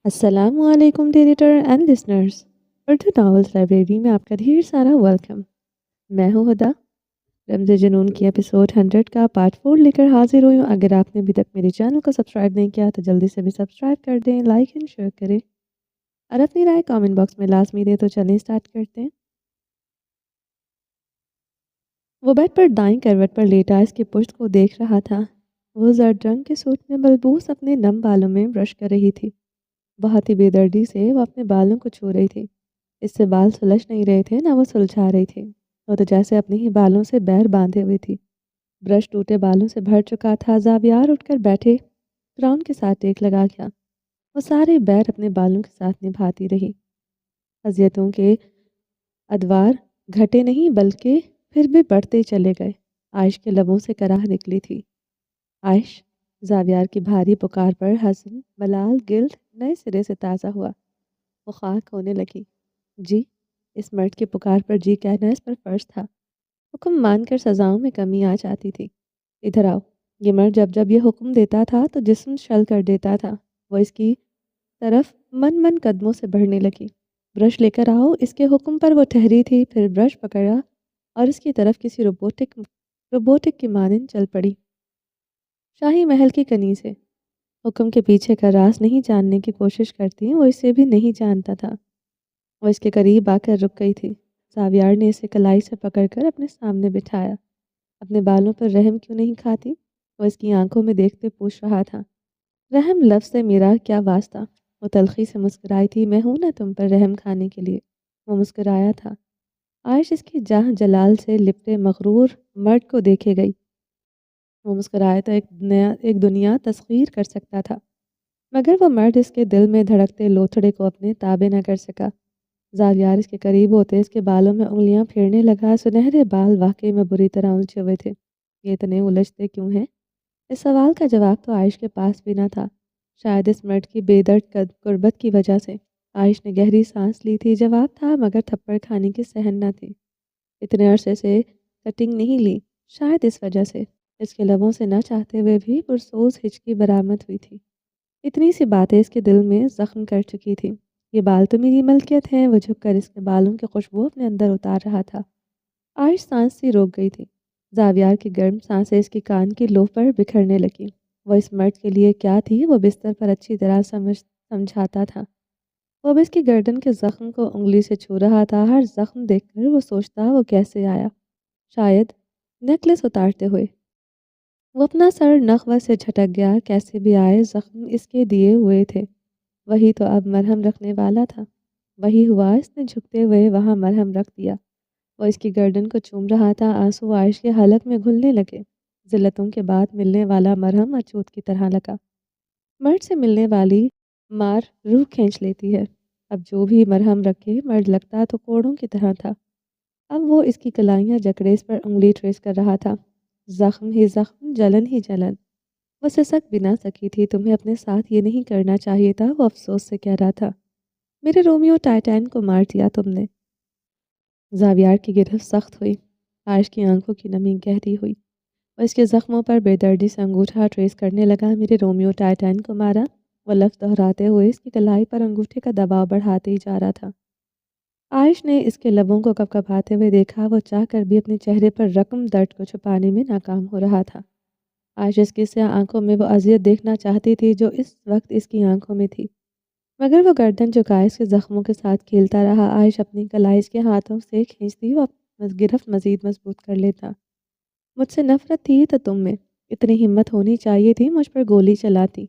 السلام علیکم editor and listeners, Urdu novels library میں آپ کا ڈھیر سارا ویلکم۔ میں ہوں ہدا۔ رمز جنون کی ایپیسوڈ 100 کا پارٹ 4 لے کر حاضر ہوئی ہوں۔ اگر آپ نے ابھی تک میرے چینل کو سبسکرائب نہیں کیا تو جلدی سے بھی سبسکرائب کر دیں، لائک اینڈ شیئر کریں اور اپنی رائے کامنٹ باکس میں لازمی دیں۔ تو چلیں اسٹارٹ کرتے ہیں۔ وہ بیڈ پر دائیں کروٹ پر لیٹا اس کی پشت کو دیکھ رہا تھا۔ وہ زرد رنگ کے سوٹ میں بلبوس اپنے نم بالوں میں برش کر رہی تھی۔ بہت ہی بے دردی سے وہ اپنے بالوں کو چھو رہی تھی۔ اس سے بال سلجھ نہیں رہے تھے، نہ وہ سلجھا رہی تھی۔ وہ تو جیسے اپنے ہی بالوں سے بیر باندھے ہوئی تھی۔ برش ٹوٹے بالوں سے بھر چکا تھا۔ زاویار اٹھ کر بیٹھے کراؤن کے ساتھ ٹیک لگا گیا۔ وہ سارے بیر اپنے بالوں کے ساتھ نبھاتی رہی۔ اذیتوں کے ادوار گھٹے نہیں بلکہ پھر بھی بڑھتے چلے گئے۔ عائش کے لبوں سے کراہ نکلی تھی۔ عائش! زاویار کی بھاری پکار پر حزن، ملال، گلٹ نئے سرے سے تازہ ہوا۔ وہ خاک ہونے لگی۔ جی! اس مرد کی پکار پر جی کہنا اس پر فرض تھا۔ حکم مان کر سزاؤں میں کمی آ جاتی تھی۔ ادھر آؤ! یہ مرد جب جب یہ حکم دیتا تھا تو جسم شل کر دیتا تھا۔ وہ اس کی طرف من قدموں سے بڑھنے لگی۔ برش لے کر آؤ! اس کے حکم پر وہ ٹھہری تھی، پھر برش پکڑا اور اس کی طرف کسی روبوٹک کی مانند چل پڑی۔ شاہی محل کی کنی سے حکم کے پیچھے کا راز نہیں جاننے کی کوشش کرتی، وہ اسے بھی نہیں جانتا تھا۔ وہ اس کے قریب آ کر رک گئی تھی۔ زاویار نے اسے کلائی سے پکڑ کر اپنے سامنے بٹھایا۔ اپنے بالوں پر رحم کیوں نہیں کھاتی؟ وہ اس کی آنکھوں میں دیکھتے پوچھ رہا تھا۔ رحم لفظ سے میرا کیا واسطہ؟ وہ تلخی سے مسکرائی تھی۔ میں ہوں نا تم پر رحم کھانے کے لیے۔ وہ مسکرایا تھا۔ عائش اس کی جاہ جلال سے لپٹے مغرور مرد کو دیکھے گئی۔ وہ مسکرایا تو ایک دنیا تسخیر کر سکتا تھا، مگر وہ مرد اس کے دل میں دھڑکتے لوتھڑے کو اپنے تابع نہ کر سکا۔ زاویار اس کے قریب ہوتے اس کے بالوں میں انگلیاں پھیرنے لگا۔ سنہرے بال واقعی میں بری طرح الجھے ہوئے تھے۔ یہ اتنے الجھتے کیوں ہیں؟ اس سوال کا جواب تو عائش کے پاس بھی نہ تھا، شاید اس مرد کی بے درد قربت کی وجہ سے۔ عائش نے گہری سانس لی تھی۔ جواب تھا، مگر تھپڑ کھانے کی سہن نہ تھی۔ اتنے عرصے سے کٹنگ نہیں لی، شاید اس وجہ سے۔ اس کے لبوں سے نہ چاہتے ہوئے بھی پرسوز ہچکی برآمد ہوئی تھی۔ اتنی سی باتیں اس کے دل میں زخم کر چکی تھی۔ یہ بال تو میری ملکیت ہیں۔ وہ جھک کر اس کے بالوں کی خوشبو اپنے اندر اتار رہا تھا۔ عائش سانس سی روک گئی تھی۔ زاویار کی گرم سانسیں اس کی کان کی لو پر بکھرنے لگی۔ وہ اس مرد کے لیے کیا تھی وہ بستر پر اچھی طرح سمجھاتا تھا۔ وہ اب اس کی گردن کے زخم کو انگلی سے چھو رہا تھا۔ ہر زخم دیکھ کر وہ سوچتا وہ کیسے آیا، شاید نیکلس اتارتے ہوئے۔ وہ اپنا سر نخوہ سے جھٹک گیا۔ کیسے بھی آئے زخم اس کے دیے ہوئے تھے، وہی تو اب مرہم رکھنے والا تھا۔ وہی ہوا، اس نے جھکتے ہوئے وہاں مرہم رکھ دیا۔ وہ اس کی گردن کو چوم رہا تھا۔ آنسو عائش کے حلق میں گھلنے لگے۔ ذلتوں کے بعد ملنے والا مرہم اچوت کی طرح لگا۔ مرد سے ملنے والی مار روح کھینچ لیتی ہے۔ اب جو بھی مرہم رکھے مرد لگتا تو کوڑوں کی طرح تھا۔ اب وہ اس کی کلائیاں جکڑے اس پر انگلی ٹریس کر رہا تھا۔ زخم ہی زخم، جلن ہی جلن۔ وہ سسک بھی نہ سکی تھی۔ تمہیں اپنے ساتھ یہ نہیں کرنا چاہیے تھا، وہ افسوس سے کہہ رہا تھا۔ میرے رومیو ٹائٹین کو مار دیا تم نے۔ زاویار کی گرفت سخت ہوئی۔ عائش کی آنکھوں کی نمی گہری ہوئی۔ وہ اس کے زخموں پر بے دردی سے انگوٹھا ٹریس کرنے لگا۔ میرے رومیو ٹائٹین کو مارا؟ وہ لفظ دہراتے ہوئے اس کی کلائی پر انگوٹھے کا دباؤ بڑھاتے ہی جا رہا تھا۔ عائش نے اس کے لبوں کو کپکپاتے ہوئے دیکھا۔ وہ چاہ کر بھی اپنے چہرے پر رقم درد کو چھپانے میں ناکام ہو رہا تھا۔ عائش اس کی سیاہ آنکھوں میں وہ اذیت دیکھنا چاہتی تھی جو اس وقت اس کی آنکھوں میں تھی، مگر وہ گردن جھکائے اس کے زخموں کے ساتھ کھیلتا رہا۔ عائش اپنی کلائی اس کے ہاتھوں سے کھینچتی، وہ گرفت مزید مضبوط کر لیتا۔ مجھ سے نفرت تھی تو تم میں اتنی ہمت ہونی چاہیے تھی مجھ پر گولی چلاتی۔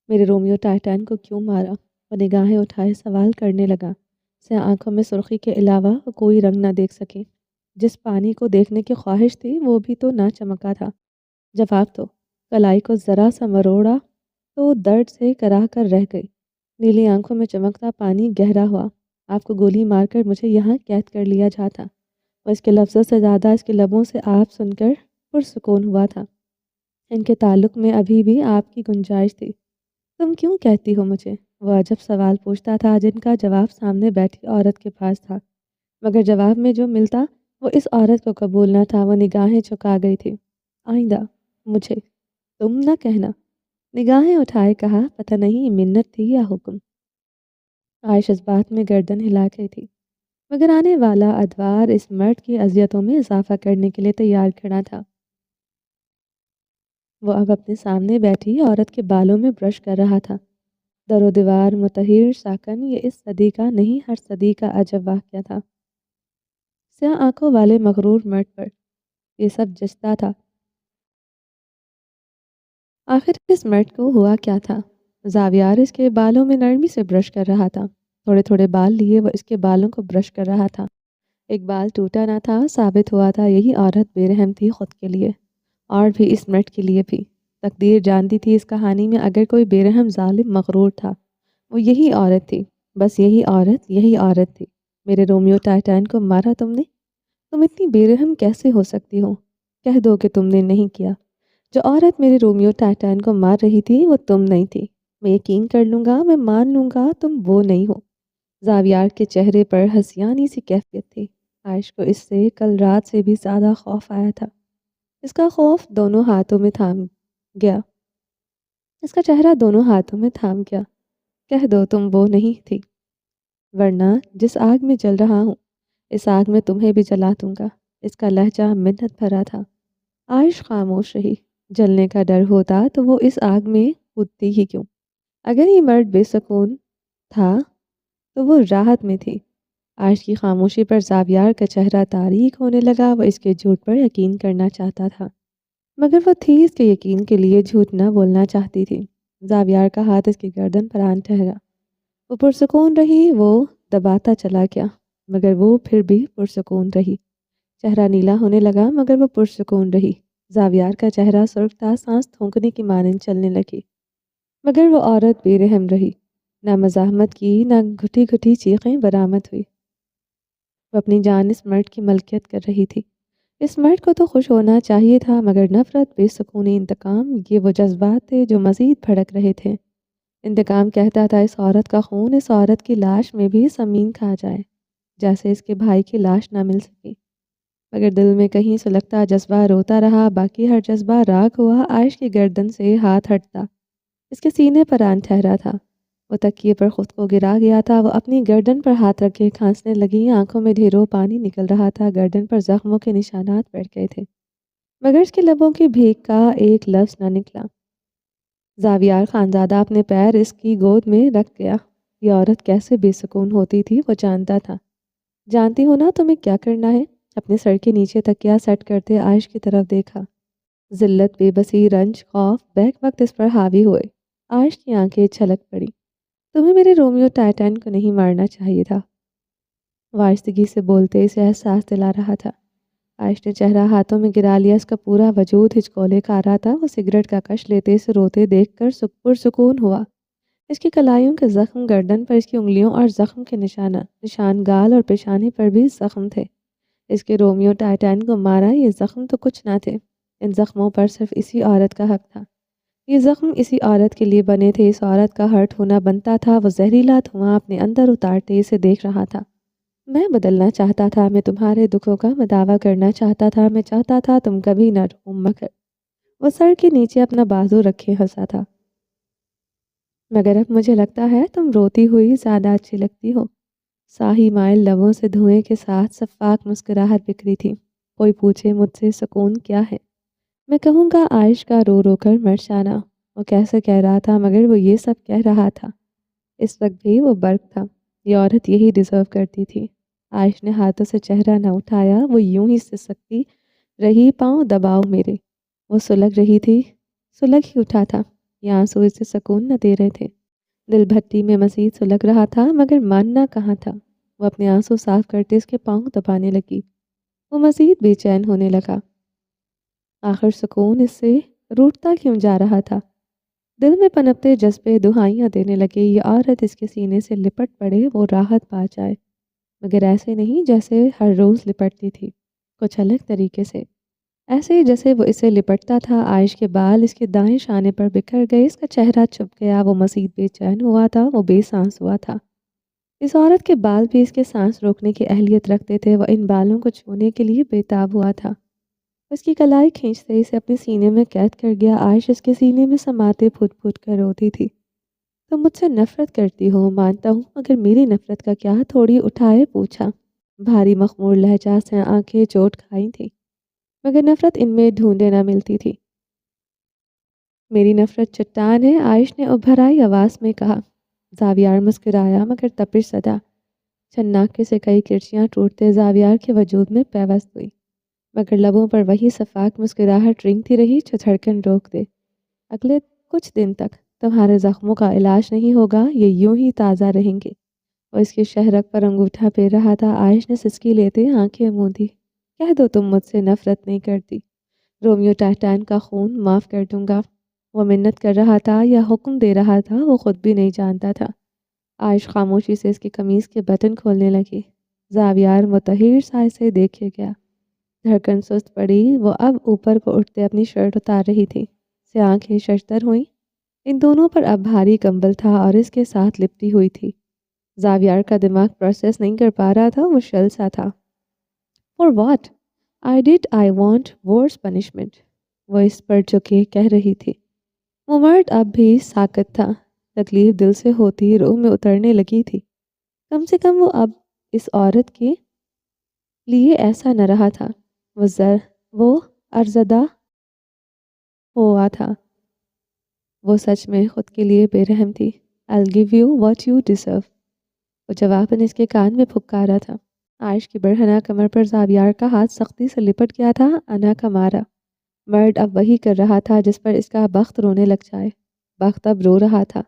میرے رومیو ٹائٹین کو کیوں مارا؟ وہ نگاہیں اٹھائے سوال کرنے لگا۔ سیاہ آنکھوں میں سرخی کے علاوہ وہ کوئی رنگ نہ دیکھ سکی۔ جس پانی کو دیکھنے کی خواہش تھی وہ بھی تو نہ چمکا تھا۔ جواب تو کلائی کو ذرا سا مروڑا تو درد سے کراہ کر رہ گئی۔ نیلی آنکھوں میں چمکتا پانی گہرا ہوا۔ آپ کو گولی مار کر مجھے یہاں قید کر لیا جاتا۔ وہ اس کے لفظوں سے زیادہ اس کے لبوں سے آپ سن کر پرسکون ہوا تھا۔ ان کے تعلق میں ابھی بھی آپ کی گنجائش تھی۔ تم کیوں کہتی ہو مجھے؟ وہ عجب سوال پوچھتا تھا جن کا جواب سامنے بیٹھی عورت کے پاس تھا، مگر جواب میں جو ملتا وہ اس عورت کو قبول نہ تھا۔ وہ نگاہیں جھکا گئی تھی۔ آئندہ مجھے تم نہ کہنا۔ نگاہیں اٹھائے کہا، پتہ نہیں منت تھی یا حکم۔ عائش اس بات میں گردن ہلا گئی تھی، مگر آنے والا ادوار اس مرد کی اذیتوں میں اضافہ کرنے کے لیے تیار کھڑا تھا۔ وہ اب اپنے سامنے بیٹھی عورت کے بالوں میں برش کر رہا تھا۔ در و دیوار متحر ساکن، یہ اس صدی کا نہیں ہر صدی کا عجب واقعہ تھا۔ سیاہ آنکھوں والے مغرور مرد پر یہ سب جچتا تھا۔ آخر اس مرد کو ہوا کیا تھا؟ زاویار اس کے بالوں میں نرمی سے برش کر رہا تھا۔ تھوڑے تھوڑے بال لیے وہ اس کے بالوں کو برش کر رہا تھا۔ ایک بال ٹوٹا نہ تھا، ثابت ہوا تھا یہی عورت بے رحم تھی خود کے لیے، اور بھی اس مرد کے لیے بھی۔ تقدیر جانتی تھی اس کہانی میں اگر کوئی بے رحم ظالم مغرور تھا، وہ یہی عورت تھی، بس یہی عورت تھی۔ میرے رومیو ٹائٹان کو مارا تم نے؟ تم اتنی بے رحم کیسے ہو سکتی ہو؟ کہہ دو کہ تم نے نہیں کیا۔ جو عورت میرے رومیو ٹائٹان کو مار رہی تھی وہ تم نہیں تھی۔ میں یقین کر لوں گا، میں مان لوں گا تم وہ نہیں ہو۔ زاویار کے چہرے پر ہنسیانی سی کیفیت تھی۔ عائش کو اس سے کل رات سے بھی زیادہ خوف آیا تھا۔ اس کا خوف دونوں ہاتھوں میں تھام گیا۔ اس کا چہرہ دونوں ہاتھوں میں تھام گیا۔ کہہ دو تم وہ نہیں تھی، ورنہ جس آگ میں جل رہا ہوں اس آگ میں تمہیں بھی جلا دوں گا۔ اس کا لہجہ منت بھرا تھا۔ عائش خاموش رہی۔ جلنے کا ڈر ہوتا تو وہ اس آگ میں کودتی ہی کیوں؟ اگر یہ مرد بے سکون تھا تو وہ راحت میں تھی۔ عائش کی خاموشی پر زاویار کا چہرہ تاریک ہونے لگا۔ وہ اس کے جھوٹ پر یقین کرنا چاہتا تھا، مگر وہ تھی اس کے یقین کے لیے جھوٹ نہ بولنا چاہتی تھی۔ زاویار کا ہاتھ اس کی گردن پر آن ٹھہرا۔ وہ پرسکون رہی، وہ دباتا چلا گیا، مگر وہ پھر بھی پرسکون رہی۔ چہرہ نیلا ہونے لگا مگر وہ پرسکون رہی۔ زاویار کا چہرہ سرخ تھا، سانس تھونکنے کی مانند چلنے لگی، مگر وہ عورت بے رحم رہی۔ نہ مزاحمت کی، نہ گھٹی گھٹی چیخیں برآمد ہوئی۔ وہ اپنی جان اس مرد کی ملکیت کر رہی تھی۔ اس مرد کو تو خوش ہونا چاہیے تھا، مگر نفرت، بے سکونی، انتقام، یہ وہ جذبات تھے جو مزید بھڑک رہے تھے۔ انتقام کہتا تھا اس عورت کا خون اس عورت کی لاش میں بھی سمین کھا جائے، جیسے اس کے بھائی کی لاش نہ مل سکی۔ مگر دل میں کہیں سلگتا جذبہ روتا رہا، باقی ہر جذبہ راکھ ہوا۔ عائش کی گردن سے ہاتھ ہٹتا اس کے سینے پر آن ٹھہرا تھا۔ وہ تکیے پر خود کو گرا گیا تھا۔ وہ اپنی گردن پر ہاتھ رکھے کھانسنے لگی، آنکھوں میں ڈھیروں پانی نکل رہا تھا، گردن پر زخموں کے نشانات پڑ گئے تھے، مگر اس کے لبوں کی بھیک کا ایک لفظ نہ نکلا۔ زاویار خانزادہ اپنے پیر اس کی گود میں رکھ گیا۔ یہ عورت کیسے بے سکون ہوتی تھی وہ جانتا تھا۔ جانتی ہو نا تمہیں کیا کرنا ہے؟ اپنے سر کے نیچے تکیا سیٹ کرتے عائش کی طرف دیکھا۔ ذلت، بے بسی، رنج، خوف بیک وقت اس پر حاوی ہوئے۔ عائش کی آنکھیں چھلک پڑی۔ تمہیں میرے رومیو ٹائٹان کو نہیں مارنا چاہیے تھا، وائستگی سے بولتے اسے احساس دلا رہا تھا۔ عائش نے چہرہ ہاتھوں میں گرا لیا، اس کا پورا وجود ہچکولے کھا رہا تھا۔ وہ سگریٹ کا کش لیتے اسے روتے دیکھ کر پرسکون ہوا۔ اس کی کلائیوں کے زخم، گردن پر اس کی انگلیوں اور زخم کے نشان گال اور پیشانی پر بھی زخم تھے۔ اس کے رومیو ٹائٹان کو مارا، یہ زخم تو کچھ نہ تھے، ان زخموں پر صرف اسی عورت کا حق تھا۔ یہ زخم اسی عورت کے لیے بنے تھے، اس عورت کا ہرٹ ہونا بنتا تھا۔ وہ زہریلا دھواں اپنے اندر اتارتے اسے دیکھ رہا تھا۔ میں بدلنا چاہتا تھا، میں تمہارے دکھوں کا مداوع کرنا چاہتا تھا، میں چاہتا تھا تم کبھی نہ رو، مگر وہ سر کے نیچے اپنا بازو رکھے ہنسا تھا۔ مگر اب مجھے لگتا ہے تم روتی ہوئی زیادہ اچھی لگتی ہو۔ ساہی مائل لبوں سے دھوئیں کے ساتھ شفاف مسکراہٹ بکھری تھی۔ کوئی پوچھے مجھ سے سکون کیا ہے، میں کہوں گا عائش کا رو رو کر مر جانا۔ وہ کیسے کہہ رہا تھا مگر وہ یہ سب کہہ رہا تھا۔ اس وقت بھی وہ برق تھا۔ یہ عورت یہی ڈیزرو کرتی تھی۔ عائش نے ہاتھوں سے چہرہ نہ اٹھایا، وہ یوں ہی سسکتی رہی، پاؤں دباؤ میرے۔ وہ سلگ رہی تھی، سلگ ہی اٹھا تھا، یہ آنسو اسے سکون نہ دے رہے تھے۔ دل بھٹی میں مزید سلگ رہا تھا مگر ماننا کہاں تھا۔ وہ اپنے آنسو صاف کرتے اس کے پاؤں دبانے لگی۔ وہ مزید بے چین ہونے لگا۔ آخر سکون اس سے روٹتا کیوں جا رہا تھا؟ دل میں پنپتے جذبے دہائیاں دینے لگے، یہ عورت اس کے سینے سے لپٹ پڑے، وہ راحت پا جائے، مگر ایسے نہیں جیسے ہر روز لپٹتی تھی، کچھ الگ طریقے سے، ایسے جیسے وہ اسے لپٹتا تھا۔ عائش کے بال اس کے دائیں شانے پر بکھر گئے، اس کا چہرہ چھپ گیا، وہ مزید بے چین ہوا تھا، وہ بے سانس ہوا تھا۔ اس عورت کے بال بھی اس کے سانس روکنے کی اہلیت رکھتے تھے، وہ ان بالوں کو چھونے کے لیے بے تاب ہوا تھا۔ اس کی کلائی کھینچتے اسے اپنے سینے میں قید کر گیا۔ عائش اس کے سینے میں سماتے پھٹ پھٹ کر روتی تھی۔ تم مجھ سے نفرت کرتی ہو مانتا ہوں، مگر میری نفرت کا کیا؟ تھوڑی اٹھائے پوچھا۔ بھاری مخمور لہجہ سے آنکھیں چوٹ کھائی تھیں، مگر نفرت ان میں ڈھونڈے نہ ملتی تھی۔ میری نفرت چٹان ہے، عائش نے ابھر آئی آواز میں کہا۔ زاویار مسکرایا مگر تپش صدا چھناکے سے کئی کرچیاں ٹوٹتے زاویار کے وجود میں پیوست ہوئی، مگر لبوں پر وہی شفاف مسکراہٹ رینگتی رہی جو دھڑکن روک دے۔ اگلے کچھ دن تک تمہارے زخموں کا علاج نہیں ہوگا، یہ یوں ہی تازہ رہیں گے۔ وہ اس کی شہرک پر انگوٹھا پھیر رہا تھا۔ عائش نے سسکی لیتے آنکھیں موندی۔ کہہ دو تم مجھ سے نفرت نہیں کرتی، رومیو ٹائٹان کا خون معاف کر دوں گا۔ وہ منت کر رہا تھا یا حکم دے رہا تھا وہ خود بھی نہیں جانتا تھا۔ عائش خاموشی سے اس کی قمیض کے بٹن کھولنے لگی۔ زاویار متحیر سا اسے دیکھے گیا۔ دھڑکن سست پڑی، وہ اب اوپر کو اٹھتے اپنی شرٹ اتار رہی تھی۔ سے آنکھیں ششدر ہوئیں۔ ان دونوں پر اب بھاری کمبل تھا اور اس کے ساتھ لپٹی ہوئی تھی۔ زاویار کا دماغ پروسیس نہیں کر پا رہا تھا، وہ شل سا تھا۔ For what? I want worse punishment. وہ اس پر جھکے کہہ رہی تھی۔ وہ مرد اب بھی ساکت تھا۔ تکلیف دل سے ہوتی روح میں اترنے لگی تھی۔ کم سے کم وہ اب اس عورت کے لیے ایسا نہ رہا تھا۔ وہ ارزدہ ہوا تھا۔ وہ سچ میں خود کے لیے بے رحم تھی۔ I'll give you what you deserve. وہ جواباً اس کے کان میں پھپکارا تھا۔ عائش کی برہنہ کمر پر زاویار کا ہاتھ سختی سے لپٹ گیا تھا۔ انا کا مارا۔ مرد اب وہی کر رہا تھا جس پر اس کا بخت رونے لگ جائے۔ بخت اب رو رہا تھا۔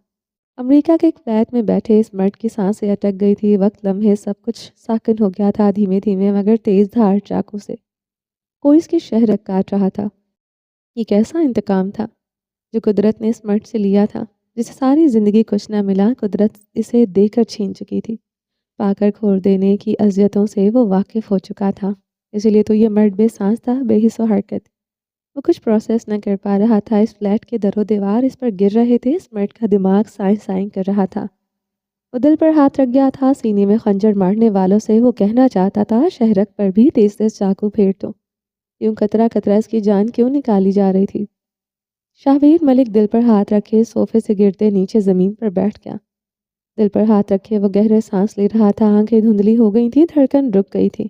امریکہ کے ایک فلیٹ میں بیٹھے اس مرد کی سانسیں اٹک گئی تھی۔ وقت لمحے سب کچھ ساکن ہو گیا تھا، دھیمے دھیمے مگر تیز دھار چاقو سے کوئی اس کی شہرت کاٹ رہا تھا۔ یہ کیسا انتقام تھا جو قدرت نے اس مرد سے لیا تھا، جسے ساری زندگی کچھ نہ ملا۔ قدرت اسے دے کر چھین چکی تھی۔ پا کر کھور دینے کی اذیتوں سے وہ واقف ہو چکا تھا، اسی لیے تو یہ مرد بے سانس تھا، بے حس و حرکت۔ وہ کچھ پروسیس نہ کر پا رہا تھا۔ اس فلیٹ کے در و دیوار اس پر گر رہے تھے۔ اس مرد کا دماغ سائیں سائیں کر رہا تھا۔ وہ دل پر ہاتھ رکھ گیا تھا۔ سینے میں خنجر مارنے والوں سے وہ کہنا چاہتا تھا، شہرک پر بھی تیز تیز چاقو پھیر دو۔ یوں قطرہ قطرہ اس کی جان کیوں نکالی جا رہی تھی؟ شاہویر ملک دل پر ہاتھ رکھے صوفے سے گرتے نیچے زمین پر بیٹھ گیا۔ دل پر ہاتھ رکھے وہ گہرے سانس لے رہا تھا۔ آنکھیں دھندلی ہو گئی تھی، دھڑکن رک گئی تھی۔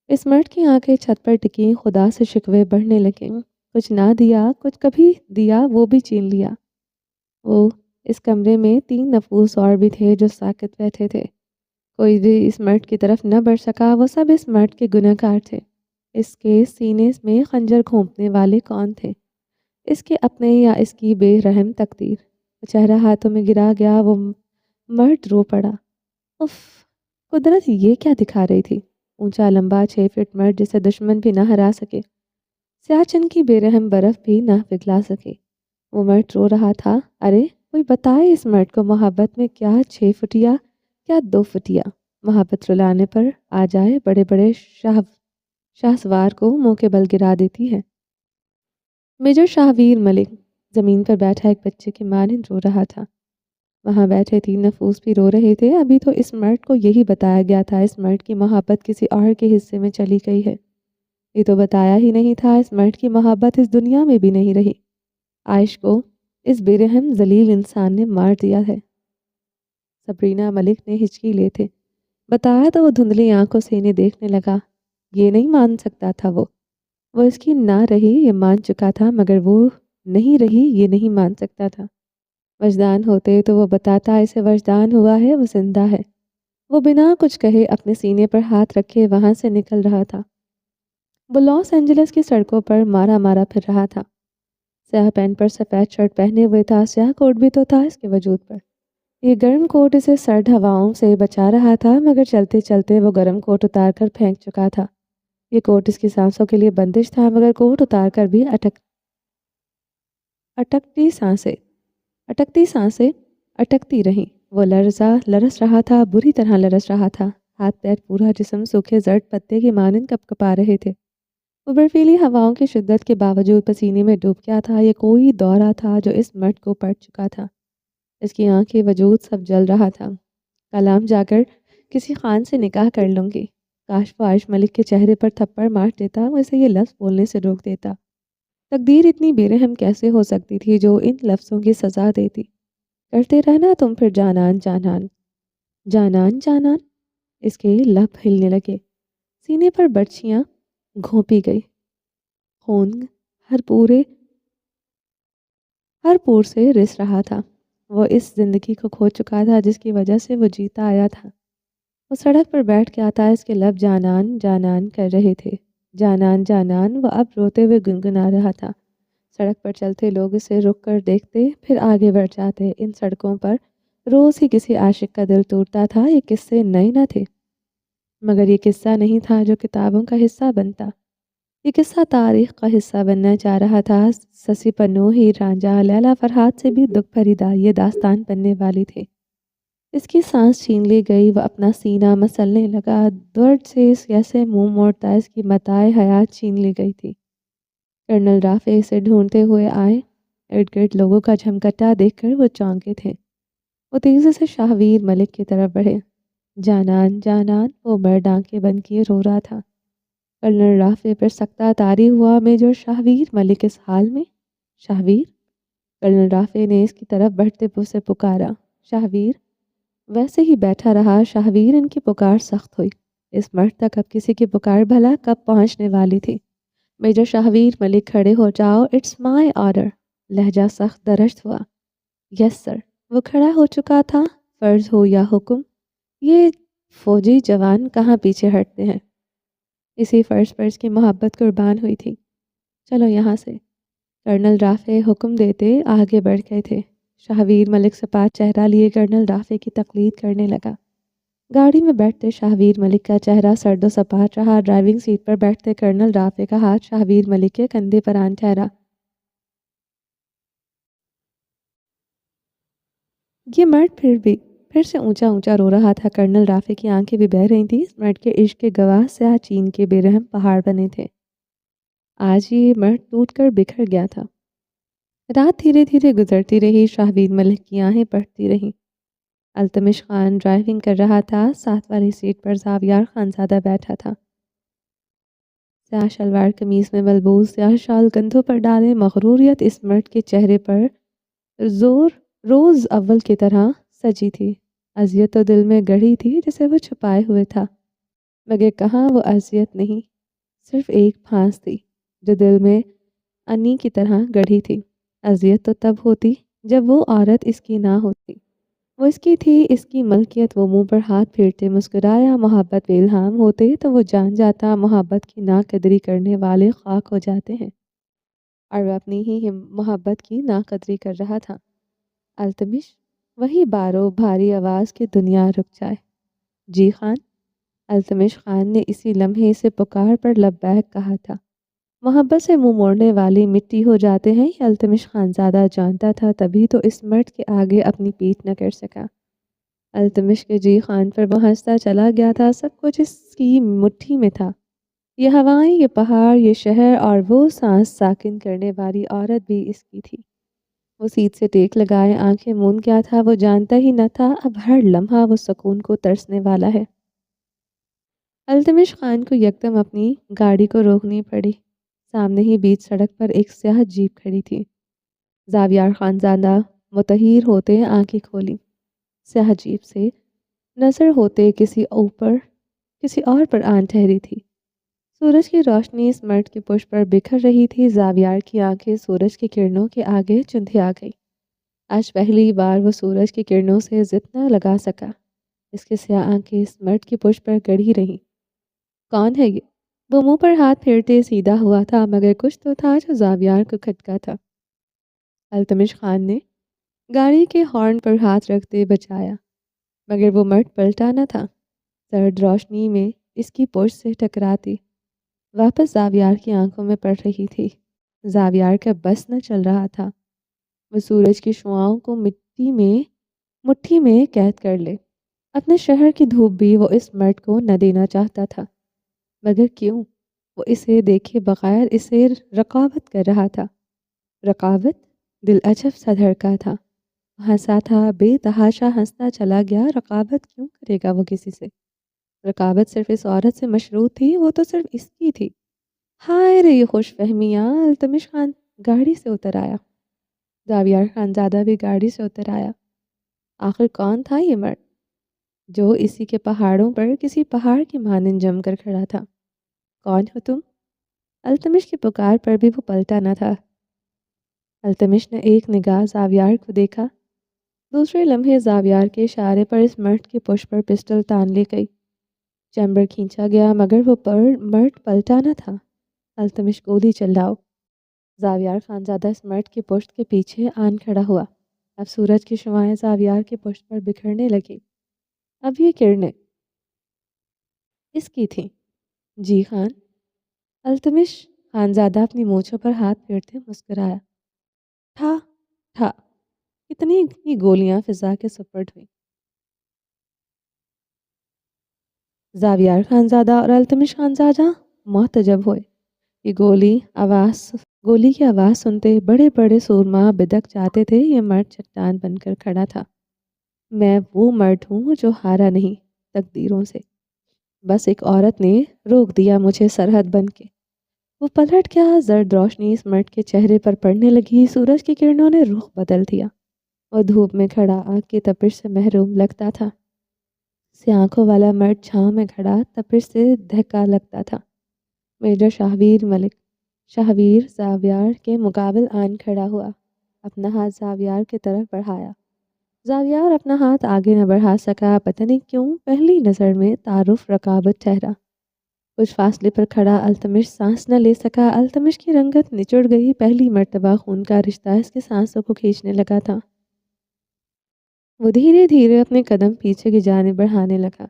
اس مرد کی آنکھیں چھت پر ٹکی، خدا سے شکوے بڑھنے لگے۔ کچھ نہ دیا، کچھ کبھی دیا وہ بھی چھین لیا۔ وہ اس کمرے میں 3 نفوس اور بھی تھے جو ساکت بیٹھے تھے۔ کوئی بھی اس مرد کی طرف نہ بڑھ سکا۔ وہ سب اس مرد کے گنہگار تھے۔ اس کے سینے میں خنجر گھونپنے والے کون تھے؟ اس کے اپنے یا اس کی بے رحم تقدیر؟ چہرہ ہاتھوں میں گرا گیا۔ وہ مرد رو پڑا۔ اف، قدرت یہ کیا دکھا رہی تھی؟ اونچا لمبا 6 فٹ مرد جسے دشمن بھی نہ ہرا سکے، سیاہ چن کی بے رحم برف بھی نہ پگھلا سکے۔ وہ مرد رو رہا تھا۔ ارے کوئی بتائے اس مرد کو محبت میں کیا 6 فٹیا کیا 2 فٹیا؟ محبت رلانے پر آ جائے بڑے بڑے شاہ سوار کو منہ کے بل گرا دیتی ہے۔ میجر شاہویر ملک زمین پر بیٹھا ایک بچے کے مانند رو رہا تھا۔ وہاں بیٹھے 3 نفوس بھی رو رہے تھے۔ ابھی تو اس مرد کو یہی بتایا گیا تھا اس مرد کی محبت کسی اور کے حصے میں چلی گئی ہے۔ یہ تو بتایا ہی نہیں تھا اس مرد کی محبت اس دنیا میں بھی نہیں رہی۔ عائش کو اس بے رحم ذلیل انسان نے مار دیا ہے۔ سبرینا ملک نے ہچکی لیتے بتایا تو وہ دھندلی آنکھوں سے انہیں دیکھنے لگا۔ یہ نہیں مان سکتا تھا وہ اس کی نہ رہی یہ مان چکا تھا، مگر وہ نہیں رہی یہ نہیں مان سکتا تھا۔ وجدان ہوتے تو وہ بتاتا اسے وجدان ہوا ہے، وہ زندہ ہے۔ وہ بنا کچھ کہے اپنے سینے پر ہاتھ رکھے وہاں سے نکل رہا تھا۔ وہ لاس اینجلس کی سڑکوں پر مارا مارا پھر رہا تھا۔ سیاہ پینٹ پر سفید شرٹ پہنے ہوئے تھا، سیاہ کوٹ بھی تو تھا اس کے وجود پر۔ یہ گرم کوٹ اسے سرد ہواؤں سے بچا رہا تھا، مگر چلتے چلتے وہ گرم کوٹ اتار کر پھینک چکا تھا۔ یہ کوٹ اس کی سانسوں کے لیے بندش تھا، مگر کوٹ اتار کر بھی اٹکتی سانسیں اٹکتی رہیں۔ وہ لرس رہا تھا، بری طرح لرس رہا تھا۔ ہاتھ پیر پورا جسم سوکھے زرد پتے کے مانند کپکپا رہے تھے۔ وہ برفیلی ہواؤں کی شدت کے باوجود پسینے میں ڈوب گیا تھا۔ یہ کوئی دورہ تھا جو اس مرد کو پڑ چکا تھا۔ اس کی آنکھیں وجود سب جل رہا تھا۔ کلام جا کر کسی خان سے نکاح کر لوں گی۔ کاش وہ عائش ملک کے چہرے پر تھپڑ مار دیتا، وہ اسے یہ لفظ بولنے سے روک دیتا۔ تقدیر اتنی بے رحم کیسے ہو سکتی تھی جو ان لفظوں کی سزا دیتی؟ کرتے رہنا تم پھر جانان جانان جانان جانان۔ اس کے لب ہلنے لگے، سینے پر برچھیاں گھونپی گئی، خون ہر پورے ہر پور سے رس رہا تھا۔ وہ اس زندگی کو کھو چکا تھا جس کی وجہ سے وہ جیتا آیا تھا۔ وہ سڑک پر بیٹھ کے آتا، اس کے لب جانان جانان کر رہے تھے، جانان جانان۔ وہ اب روتے ہوئے گنگنا رہا تھا۔ سڑک پر چلتے لوگ اسے رک کر دیکھتے، پھر آگے بڑھ جاتے۔ ان سڑکوں پر روز ہی کسی عاشق کا دل ٹوٹتا تھا۔ یہ قصے نئے نہ تھے، مگر یہ قصہ نہیں تھا جو کتابوں کا حصہ بنتا۔ یہ قصہ تاریخ کا حصہ بننا چاہ رہا تھا۔ سسی پنو، ہیر رانجھا، لیلا فرہاد سے بھی دکھ بھری یہ داستان بننے والی تھی۔ اس کی سانس چھین لی گئی، وہ اپنا سینہ مسلنے لگا، درد سے اس کیسے منہ موڑتا، اس کی متاع حیات چھین لی گئی تھی۔ کرنل رافع اسے ڈھونڈتے ہوئے آئے، ارد گرد لوگوں کا جھمکٹا دیکھ کر وہ چونکے تھے۔ وہ تیزی سے شاہویر ملک کی طرف بڑھے۔ جانان جانان، وہ مرد آنکھیں بند کیے رو رہا تھا۔ کرنل رافع پر سکتہ طاری ہوا، میجر شاہویر ملک اس حال میں؟ شاہویر؟ کرنل رافع نے اس کی طرف بڑھتے سے پکارا، شاہویر؟ ویسے ہی بیٹھا رہا۔ شاہویر؟ ان کی پکار سخت ہوئی۔ اس مرد تک اب کسی کی پکار بھلا کب پہنچنے والی تھی؟ میجر شاہویر ملک، کھڑے ہو جاؤ، اٹس مائی آرڈر۔ لہجہ سخت درشت ہوا۔ یس سر۔ وہ کھڑا ہو چکا تھا۔ فرض ہو یا حکم، یہ فوجی جوان کہاں پیچھے ہٹتے ہیں؟ اسی فرض پر اس کی محبت قربان ہوئی تھی۔ چلو یہاں سے۔ کرنل رافع حکم دیتے آگے بڑھ گئے تھے۔ شاہویر ملک سپاہ چہرہ لیے کرنل رافع کی تقلید کرنے لگا۔ گاڑی میں بیٹھتے شاہویر ملک کا چہرہ سرد و سپاٹ رہا۔ ڈرائیونگ سیٹ پر بیٹھتے کرنل رافع کا ہاتھ شاہویر ملک کے کندھے پر آن ٹھہرا۔ یہ مرد پھر سے اونچا اونچا رو رہا تھا۔ کرنل رافع کی آنکھیں بھی بہہ رہی تھیں۔ اس مرد کے عشق کے گواہ سیاہ چین کے بے رحم پہاڑ بنے تھے۔ آج یہ مرد ٹوٹ کر بکھر گیا تھا۔ رات دھیرے دھیرے گزرتی رہی۔ شاہویر ملک کی آہیں پڑتی رہیں۔ التمش خان ڈرائیونگ کر رہا تھا۔ ساتھ والی سیٹ پر زاویار خانزادہ بیٹھا تھا۔ سیاہ شلوار قمیض میں ملبوس، سیاہ شال کندھوں پر ڈالے، مغروریت اس مرد کے چہرے پر روز اول کی طرح سجی تھی۔ اذیت تو دل میں گڑھی تھی جسے وہ چھپائے ہوئے تھا، مگر کہاں وہ اذیت نہیں، صرف ایک پھانس تھی جو دل میں انی کی طرح گڑھی تھی۔ اذیت تو تب ہوتی جب وہ عورت اس کی نہ ہوتی۔ وہ اس کی تھی، اس کی ملکیت۔ وہ منہ پر ہاتھ پھیرتے مسکرایا۔ محبت پہ الہام ہوتے تو وہ جان جاتا محبت کی ناقدری کرنے والے خاک ہو جاتے ہیں، اور وہ اپنی ہی محبت کی ناقدری کر رہا تھا۔ التمش، وہی بارو بھاری آواز کی دنیا رک جائے۔ جی خان۔ التمش خان نے اسی لمحے سے پکار پر لبیک کہا تھا۔ محبت سے منہ موڑنے والی مٹی ہو جاتے ہیں، یہ التمش خانزادہ جانتا تھا، تبھی تو اس مرد کے آگے اپنی پیٹھ نہ کر سکا۔ التمش کے جی خان پر وہ ہنستا چلا گیا تھا۔ سب کچھ اس کی مٹھی میں تھا، یہ ہوائیں، یہ پہاڑ، یہ شہر، اور وہ سانس ساکن کرنے والی عورت بھی اس کی تھی۔ وہ سیٹ سے ٹیک لگائے آنکھیں موند گیا تھا۔ وہ جانتا ہی نہ تھا اب ہر لمحہ وہ سکون کو ترسنے والا ہے۔ التمش خان کو یکدم اپنی گاڑی کو روکنی پڑی۔ سامنے ہی بیچ سڑک پر ایک سیاہ جیپ کھڑی تھی۔ زاویار خانزادہ متحیر ہوتے آنکھیں کھولی۔ سیاہ جیپ سے نظر ہوتے کسی اور پر آن ٹھہری تھی۔ سورج کی روشنی اس مرد کے پشت پر بکھر رہی تھی۔ زاویار کی آنکھیں سورج کی کرنوں کے آگے چندھیا گئی۔ آج پہلی بار وہ سورج کی کرنوں سے ضد نہ لگا سکا۔ اس کی سیاہ آنکھیں اس مرد کی پشت پر گڑی رہیں۔ کون ہے یہ؟ وہ منہ پر ہاتھ پھیرتے سیدھا ہوا تھا، مگر کچھ تو تھا جو زاویار کو کھٹکا تھا۔ التمش خان نے گاڑی کے ہارن پر ہاتھ رکھتے بچایا، مگر وہ مرد پلٹا نہ تھا۔ سرد روشنی میں اس کی پشت سے ٹکراتی واپس زاویار کی آنکھوں میں پڑ رہی تھی۔ زاویار کا بس نہ چل رہا تھا وہ سورج کی شعاؤں کو مٹھی میں قید کر لے۔ اپنے شہر کی دھوپ بھی وہ اس مرد کو نہ دینا چاہتا تھا، مگر کیوں؟ وہ اسے دیکھے بغیر اسے رقابت کر رہا تھا۔ رقابت؟ دل عجب سا دھڑکا تھا۔ ہنسا تھا، بے تحاشا ہنستا چلا گیا۔ رقابت کیوں کرے گا وہ کسی سے؟ رقابت صرف اس عورت سے مشروط تھی، وہ تو صرف اس کی تھی۔ ہائے رے یہ خوش فہمیاں! التمش خان گاڑی سے اتر آیا۔ زاویار خانزادہ بھی گاڑی سے اتر آیا۔ آخر کون تھا یہ مرد جو اسی کے پہاڑوں پر کسی پہاڑ کی مانند جم کر کھڑا تھا؟ کون ہو تم؟ التمش کی پکار پر بھی وہ پلٹا نہ تھا۔ التمش نے ایک نگاہ زاویار کو دیکھا، دوسرے لمحے زاویار کے اشارے پر اس مرد کے پشت پر پسٹل تان لی گئی۔ چیمبر کھینچا گیا مگر وہ مرد پلٹا نہ تھا۔ التمش گولی چلاؤ۔ زاویار خانزادہ اس مرد کے پشت کے پیچھے آن کھڑا ہوا۔ اب سورج کی شعاعیں زاویار کے پشت پر بکھرنے لگی۔ اب یہ کرنیں اس کی تھیں۔ جی خان۔ التمش خانزادہ اپنی مونچھوں پر ہاتھ پھیرتے مسکرایا۔ ٹھا ٹھا اتنی ہی گولیاں فضا کے سپرد ہوئیں۔ زاویار خانزادہ اور التمش خانزادہ محتجب ہوئے۔ یہ گولی کی آواز سنتے بڑے بڑے سورما بدک جاتے تھے۔ یہ مرد چٹان بن کر کھڑا تھا۔ میں وہ مرد ہوں جو ہارا نہیں تقدیروں سے، بس ایک عورت نے روک دیا مجھے سرحد بن کے۔ وہ پلٹ گیا، زرد روشنی اس مرد کے چہرے پر پڑنے لگی، سورج کی کرنوں نے رخ بدل دیا۔ وہ دھوپ میں کھڑا آگ کی تپش سے محروم لگتا تھا۔ سیاہ آنکھوں والا مرد چھاؤں میں کھڑا تپش سے دہکا لگتا تھا۔ میجر شاہویر زاویار کے مقابل آن کھڑا ہوا، اپنا ہاتھ زاویار کی طرف بڑھایا۔ زاویار اپنا ہاتھ آگے نہ بڑھا سکا، پتہ نہیں کیوں پہلی نظر میں تعارف رکاوٹ ٹھہرا۔ کچھ فاصلے پر کھڑا التمش سانس نہ لے سکا۔ التمش کی رنگت نچڑ گئی، پہلی مرتبہ خون کا رشتہ اس کی سانسوں کو کھینچنے لگا تھا۔ وہ دھیرے دھیرے اپنے قدم پیچھے کی جانب بڑھانے لگا۔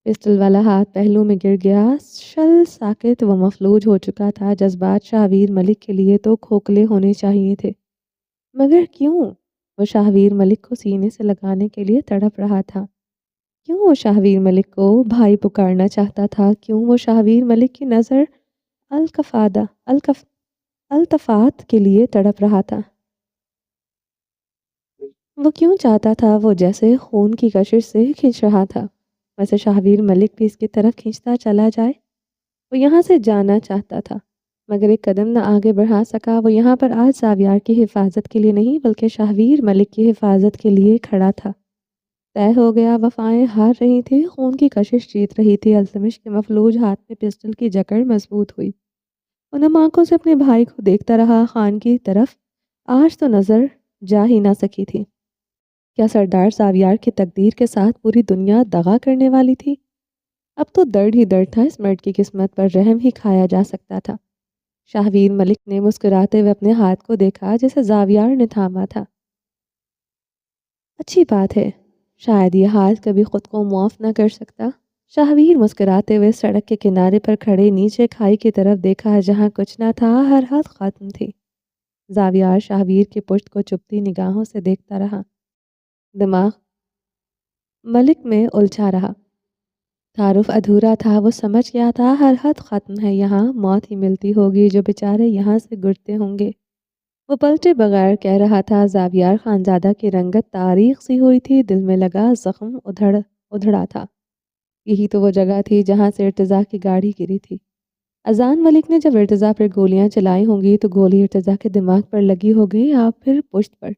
پسٹل والا ہاتھ پہلو میں گر گیا، شل ساکت وہ مفلوج ہو چکا تھا۔ جذبات شاہویر ملک کے لیے تو کھوکھلے ہونے چاہیے تھے، مگر کیوں وہ شاہویر ملک کو سینے سے لگانے کے لیے تڑپ رہا تھا؟ کیوں وہ شاہویر ملک کو بھائی پکارنا چاہتا تھا؟ کیوں وہ شاہویر ملک کی نظر التفات کے لیے تڑپ رہا تھا؟ وہ کیوں چاہتا تھا وہ جیسے خون کی کشش سے کھینچ رہا تھا، ویسے شاہویر ملک بھی اس کی طرف کھینچتا چلا جائے؟ وہ یہاں سے جانا چاہتا تھا مگر ایک قدم نہ آگے بڑھا سکا۔ وہ یہاں پر آج زاویار کی حفاظت کے لیے نہیں بلکہ شاہویر ملک کی حفاظت کے لیے کھڑا تھا۔ طے ہو گیا، وفائیں ہار رہی تھی، خون کی کشش جیت رہی تھی۔ التمش کے مفلوج ہاتھ میں پسٹل کی جکڑ مضبوط ہوئی۔ وہ نم آنکھوں سے اپنے بھائی کو دیکھتا رہا، خان کی طرف آج تو نظر جا ہی نہ سکی تھی۔ کیا سردار زاویار کی تقدیر کے ساتھ پوری دنیا دغا کرنے والی تھی؟ اب تو درد ہی درد تھا، اس مرد کی قسمت پر رحم ہی کھایا جا سکتا تھا۔ شاہویر ملک نے مسکراتے ہوئے اپنے ہاتھ کو دیکھا جسے زاویار نے تھاما تھا۔ اچھی بات ہے، شاید یہ ہاتھ کبھی خود کو معاف نہ کر سکتا۔ شاہویر مسکراتے ہوئے سڑک کے کنارے پر کھڑے نیچے کھائی کی طرف دیکھا جہاں کچھ نہ تھا، ہر حد ختم تھی۔ زاویار شاہویر کی پشت کو چپتی نگاہوں سے دیکھتا رہا، دماغ ملک میں الجھا رہا۔ تعارف ادھورا تھا، وہ سمجھ گیا تھا ہر حد ختم ہے، یہاں موت ہی ملتی ہوگی، جو بیچارے یہاں سے گرتے ہوں گے۔ وہ پلٹے بغیر کہہ رہا تھا، زاویار خانزادہ کی رنگت تاریخ سی ہوئی تھی، دل میں لگا زخم ادھڑا تھا۔ یہی تو وہ جگہ تھی جہاں سے ارتضیٰ کی گاڑی گری تھی۔ اذان ملک نے جب ارتضیٰ پر گولیاں چلائی ہوں گی تو گولی ارتضیٰ کے دماغ پر لگی ہوگی یا پھر پشت پر۔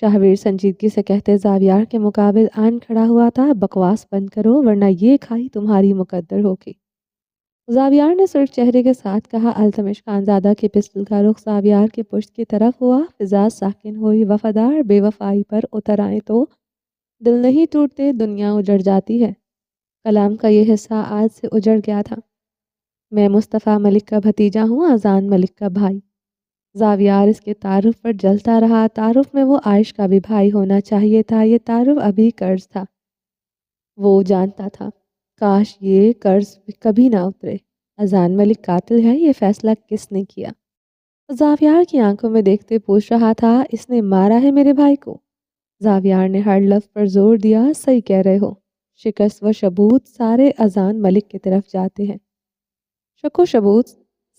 شاہویر سنجیدگی سے کہتے زاویار کے مقابل آن کھڑا ہوا تھا، بکواس بند کرو ورنہ یہ کھائی تمہاری مقدر ہوگی۔ زاویار نے سرخ چہرے کے ساتھ کہا۔ التمش خانزادہ کے پسٹل کا رخ زاویار کے پشت کی طرف ہوا، فضا ساکن ہوئی۔ وفادار بے وفائی پر اتر آئے تو دل نہیں ٹوٹتے، دنیا اجڑ جاتی ہے۔ کلام کا یہ حصہ آج سے اجڑ گیا تھا۔ میں مصطفیٰ ملک کا بھتیجا ہوں، اذان ملک کا بھائی۔ زاویار اس کے تعارف پر جلتا رہا۔ تعارف میں وہ عائش کا بھی بھائی ہونا چاہیے تھا، یہ تعارف ابھی قرض تھا۔ وہ جانتا تھا کاش یہ قرض کبھی نہ اترے۔ اذان ملک قاتل ہے، یہ فیصلہ کس نے کیا؟ زاویار کی آنکھوں میں دیکھتے پوچھ رہا تھا، اس نے مارا ہے میرے بھائی کو؟ زاویار نے ہر لفظ پر زور دیا، صحیح کہہ رہے ہو، شکست و شبوت سارے اذان ملک کی طرف جاتے ہیں۔ شک و شبوت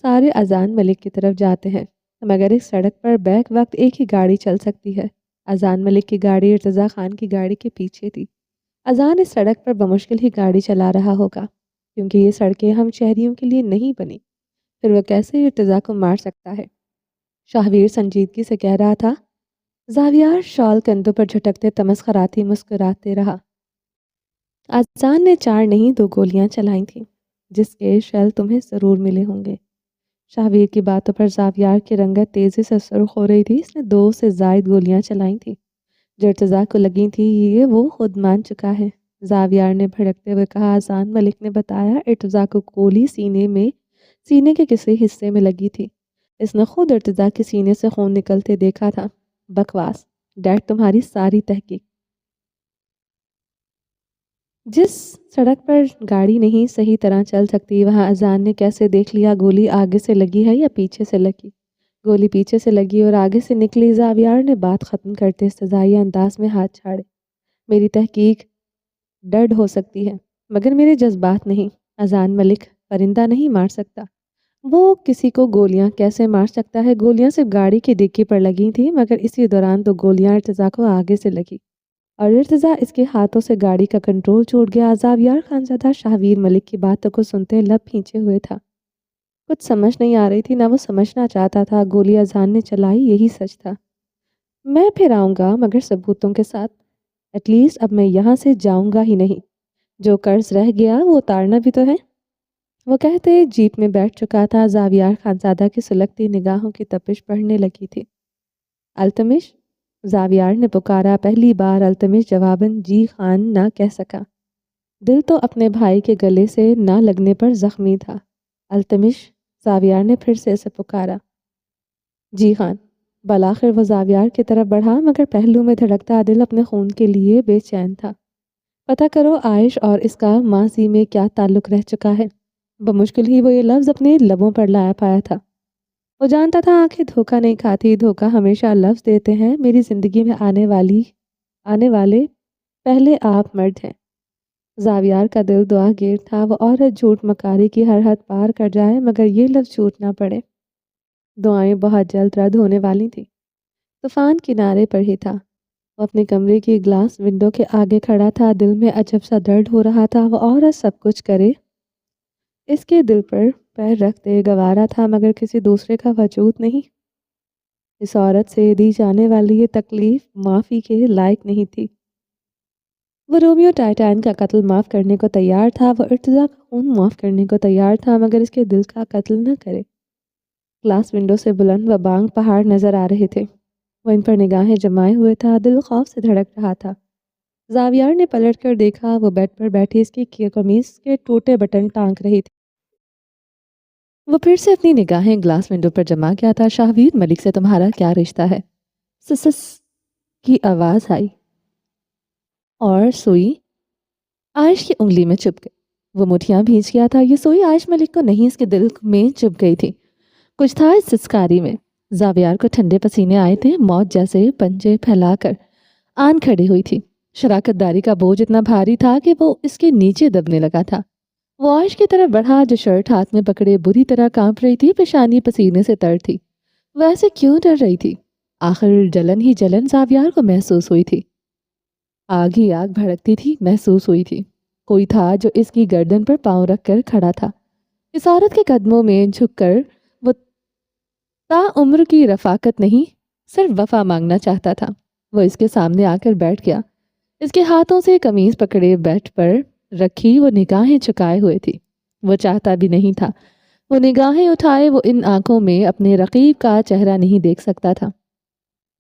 سارے اذان ملک کی طرف جاتے ہیں، مگر اس سڑک پر بیک وقت ایک ہی گاڑی چل سکتی ہے۔ اذان ملک کی گاڑی ارتضیٰ خان کی گاڑی کے پیچھے تھی۔ اذان اس سڑک پر بمشکل ہی گاڑی چلا رہا ہوگا، کیونکہ یہ سڑکیں ہم شہریوں کے لیے نہیں بنی، پھر وہ کیسے ارتضیٰ کو مار سکتا ہے؟ شاہویر سنجیدگی سے کہہ رہا تھا، زاویار شال کندھوں پر جھٹکتے تمسخراتی مسکراتے رہا۔ آسان نے 4 نہیں 2 گولیاں چلائی تھیں، جس کے شیل تمہیں ضرور ملے ہوں گے۔ شاہویر کی باتوں پر زاویار کی رنگت تیزی سے سرخ ہو رہی تھی۔ اس نے 2 سے زائد گولیاں چلائی تھیں جو ارتضیٰ کو لگی تھی، یہ وہ خود مان چکا ہے۔ زاویار نے بھڑکتے ہوئے کہا، اذان ملک نے بتایا ارتضیٰ کو گولی سینے کے کسی حصے میں لگی تھی۔ اس نے خود ارتضیٰ کے سینے سے خون نکلتے دیکھا تھا۔ بکواس، ڈیڈ تمہاری ساری تحقیق۔ جس سڑک پر گاڑی نہیں صحیح طرح چل سکتی، وہاں اذان نے کیسے دیکھ لیا گولی آگے سے لگی ہے یا پیچھے سے لگی؟ گولی پیچھے سے لگی اور آگے سے نکلی۔ زاویار نے بات ختم کرتے استہزائیہ انداز میں ہاتھ چھاڑے۔ میری تحقیق ڈڈ ہو سکتی ہے مگر میرے جذبات نہیں۔ اذان ملک پرندہ نہیں مار سکتا، وہ کسی کو گولیاں کیسے مار سکتا ہے؟ گولیاں صرف گاڑی کی ڈگی پر لگی تھی، مگر اسی دوران 2 گولیاں ارتضیٰ کو آگے سے لگی اور ارتضیٰ اس کے ہاتھوں سے گاڑی کا کنٹرول چھوٹ گیا۔ زاویار خانزادہ شاہویر ملک کی باتوں کو سنتے لب کھینچے ہوئے تھا۔ کچھ سمجھ نہیں آ رہی تھی، نہ وہ سمجھنا چاہتا تھا۔ گولی اذان نے چلائی، یہی سچ تھا۔ میں پھر آؤں گا مگر ثبوتوں کے ساتھ۔ ایٹ لیسٹ اب میں یہاں سے جاؤں گا ہی نہیں۔ جو قرض رہ گیا وہ اتارنا بھی تو ہے۔ وہ کہتے جیپ میں بیٹھ چکا تھا۔ زاویار خانزادہ کی سلگتی نگاہوں کی تپش بڑھنے لگی تھی۔ التمش، زاویار نے پکارا۔ پہلی بار التمش جواباً جی خان نہ کہہ سکا۔ دل تو اپنے بھائی کے گلے سے نہ لگنے پر زخمی تھا۔ التمش، زاویار نے پھر سے اسے پکارا۔ جی خان۔ بالآخر وہ زاویار کی طرف بڑھا مگر پہلو میں دھڑکتا دل اپنے خون کے لیے بے چین تھا۔ پتہ کرو عائش اور اس کا ماضی میں کیا تعلق رہ چکا ہے۔ بمشکل ہی وہ یہ لفظ اپنے لبوں پر لایا پایا تھا۔ وہ جانتا تھا آنکھیں دھوکہ نہیں کھاتی، دھوکہ ہمیشہ لفظ دیتے ہیں۔ میری زندگی میں آنے والے پہلے آپ مرد ہیں۔ زاویار کا دل دعا گیر تھا، وہ عورت جھوٹ مکاری کی ہر حد پار کر جائے مگر یہ لفظ جھوٹ نہ پڑے۔ دعائیں بہت جلد رد ہونے والی تھیں۔ طوفان کنارے پر ہی تھا۔ وہ اپنے کمرے کی گلاس ونڈو کے آگے کھڑا تھا۔ دل میں عجب سا درد ہو رہا تھا۔ وہ عورت سب کچھ کرے، اس کے دل پر پیر رکھ دے، گوارا تھا مگر کسی دوسرے کا وجود نہیں۔ اس عورت سے دی جانے والی یہ تکلیف معافی کے لائق نہیں تھی۔ وہ رومیو ٹائٹان کا قتل معاف کرنے کو تیار تھا، وہ ارتضیٰ کا خون معاف کرنے کو تیار تھا مگر اس کے دل کا قتل نہ کرے۔ گلاس ونڈو سے بلند و بانگ پہاڑ نظر آ رہے تھے۔ وہ ان پر نگاہیں جمائے ہوئے تھا، دل خوف سے دھڑک رہا تھا۔ زاویار نے پلٹ کر دیکھا، وہ بیڈ پر بیٹھی اس کی قمیص کے ٹوٹے بٹن ٹانک رہی تھی۔ وہ پھر سے اپنی نگاہیں گلاس ونڈو پر جما کیا تھا۔ شاہویر ملک سے تمہارا کیا رشتہ ہے؟ سس کی آواز آئی اور سوئی عائش کی انگلی میں چپ گئی۔ وہ مٹھیاں بھیج گیا تھا۔ یہ سوئی عائش ملک کو نہیں، اس کے دل میں چپ گئی تھی۔ کچھ تھا اس سسکاری میں۔ زاویار کو ٹھنڈے پسینے آئے تھے، موت جیسے پنجے پھیلا کر آن کھڑی ہوئی تھی۔ شراکت داری کا بوجھ اتنا بھاری تھا کہ وہ اس کے نیچے دبنے لگا تھا۔ وہ عائش کی طرف بڑھا جو شرٹ ہاتھ میں پکڑے بری طرح کانپ رہی تھی، پیشانی پسینے سے تر تھی۔ وہ ایسے کیوں ڈر رہی تھی؟ آخر جلن ہی جلن زاویار کو محسوس ہوئی تھی۔ آگ ہی آگ بھڑکتی تھی محسوس ہوئی تھی۔ کوئی تھا جو اس کی گردن پر پاؤں رکھ کر کھڑا تھا۔ اس عورت کے قدموں میں جھک کر وہ تا عمر کی رفاقت نہیں، صرف وفا مانگنا چاہتا تھا۔ وہ اس کے سامنے آ کر بیٹھ گیا۔ اس کے ہاتھوں سے قمیض پکڑے بیڈ پر رکھی وہ نگاہیں چکائے ہوئے تھی۔ وہ چاہتا بھی نہیں تھا۔ وہ نگاہیں اٹھائے، وہ ان آنکھوں میں اپنے رقیب کا چہرہ نہیں دیکھ سکتا تھا۔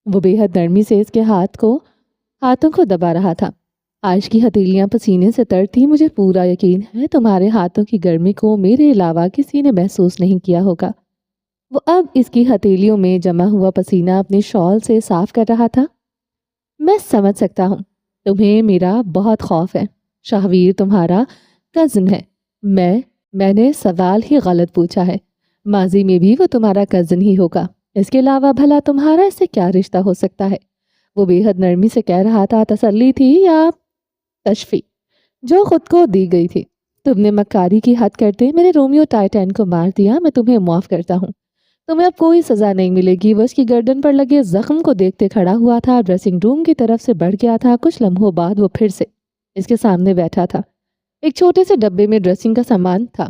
وہ بے حد نرمی سے اس کے ہاتھوں کو دبا رہا تھا۔ عائش کی ہتھیلیاں پسینے سے تر تھیں۔ مجھے پورا یقین ہے تمہارے ہاتھوں کی گرمی کو میرے علاوہ کسی نے محسوس نہیں کیا ہوگا۔ وہ اب اس کی ہتھیلیوں میں جمع ہوا پسینہ اپنی شال سے صاف کر رہا تھا۔ میں سمجھ سکتا ہوں، تمہیں میرا بہت خوف ہے۔ شاہویر تمہارا کزن ہے۔ میں نے سوال ہی غلط پوچھا ہے۔ ماضی میں بھی وہ تمہارا کزن ہی ہوگا۔ اس کے علاوہ بھلا تمہارا اس سے کیا رشتہ ہو سکتا ہے؟ وہ بے حد نرمی سے کہہ رہا تھا۔ تسلی تھی یا تشفی جو خود کو دی گئی تھی۔ تم نے مکاری کی حد کرتے میرے رومیو ٹائٹان کو مار دیا، میں تمہیں معاف کرتا ہوں۔ تمہیں اب کوئی سزا نہیں ملے گی۔ وہ اس کی گردن پر لگے زخم کو دیکھتے کھڑا ہوا تھا، ڈریسنگ روم کی طرف سے بڑھ گیا تھا۔ کچھ لمحوں بعد وہ پھر سے اس کے سامنے بیٹھا تھا۔ ایک چھوٹے سے ڈبے میں ڈریسنگ کا سامان تھا۔